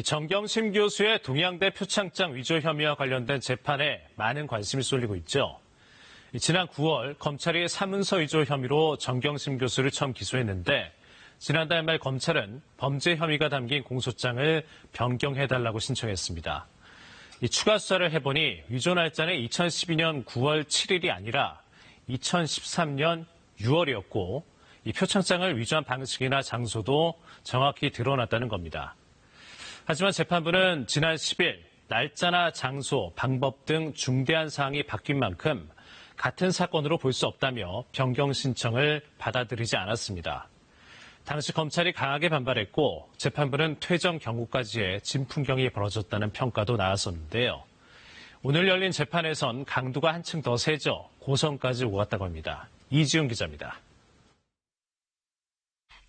정경심 교수의 동양대 표창장 위조 혐의와 관련된 재판에 많은 관심이 쏠리고 있죠. 지난 9월 검찰이 사문서 위조 혐의로 정경심 교수를 처음 기소했는데 지난달 말 검찰은 범죄 혐의가 담긴 공소장을 변경해달라고 신청했습니다. 추가 수사를 해보니 위조 날짜는 2012년 9월 7일이 아니라 2013년 6월이었고 이 표창장을 위조한 방식이나 장소도 정확히 드러났다는 겁니다. 하지만 재판부는 지난 10일 날짜나 장소, 방법 등 중대한 사항이 바뀐 만큼 같은 사건으로 볼 수 없다며 변경 신청을 받아들이지 않았습니다. 당시 검찰이 강하게 반발했고 재판부는 퇴정 경고까지의 진풍경이 벌어졌다는 평가도 나왔었는데요. 오늘 열린 재판에선 강도가 한층 더 세져 고성까지 오갔다고 합니다. 이지훈 기자입니다.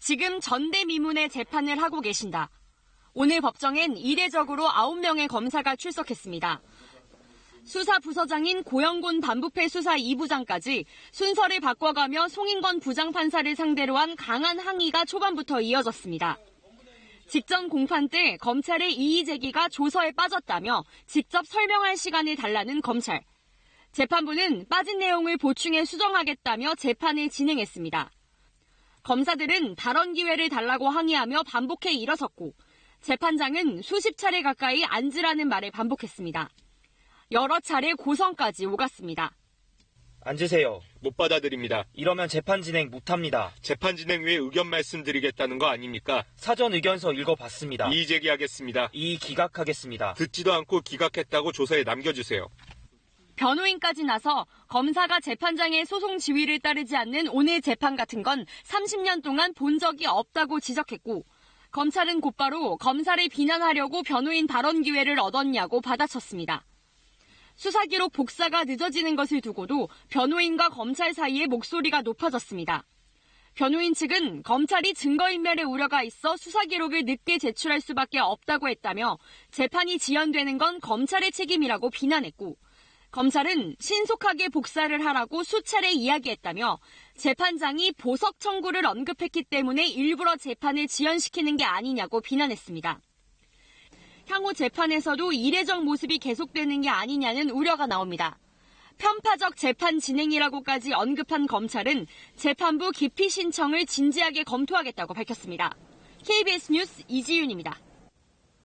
지금 전대미문의 재판을 하고 계신다. 오늘 법정엔 이례적으로 9명의 검사가 출석했습니다. 수사부서장인 고영곤 반부패 수사 2부장까지 순서를 바꿔가며 송인권 부장판사를 상대로 한 강한 항의가 초반부터 이어졌습니다. 직전 공판 때 검찰의 이의 제기가 조서에 빠졌다며 직접 설명할 시간을 달라는 검찰. 재판부는 빠진 내용을 보충해 수정하겠다며 재판을 진행했습니다. 검사들은 발언 기회를 달라고 항의하며 반복해 일어섰고 재판장은 수십 차례 가까이 앉으라는 말을 반복했습니다. 여러 차례 고성까지 오갔습니다. 앉으세요. 못 받아들입니다. 이러면 재판 진행 못합니다. 재판 진행 후에 의견 말씀드리겠다는 거 아닙니까? 사전 의견서 읽어봤습니다. 이의 제기하겠습니다. 이의 기각하겠습니다. 듣지도 않고 기각했다고 조서에 남겨주세요. 변호인까지 나서 검사가 재판장의 소송 지휘를 따르지 않는 오늘 재판 같은 건 30년 동안 본 적이 없다고 지적했고 검찰은 곧바로 검사를 비난하려고 변호인 발언 기회를 얻었냐고 받아쳤습니다. 수사기록 복사가 늦어지는 것을 두고도 변호인과 검찰 사이에 목소리가 높아졌습니다. 변호인 측은 검찰이 증거인멸의 우려가 있어 수사기록을 늦게 제출할 수밖에 없다고 했다며 재판이 지연되는 건 검찰의 책임이라고 비난했고 검찰은 신속하게 복사를 하라고 수차례 이야기했다며 재판장이 보석 청구를 언급했기 때문에 일부러 재판을 지연시키는 게 아니냐고 비난했습니다. 향후 재판에서도 이례적 모습이 계속되는 게 아니냐는 우려가 나옵니다. 편파적 재판 진행이라고까지 언급한 검찰은 재판부 기피 신청을 진지하게 검토하겠다고 밝혔습니다. KBS 뉴스 이지윤입니다.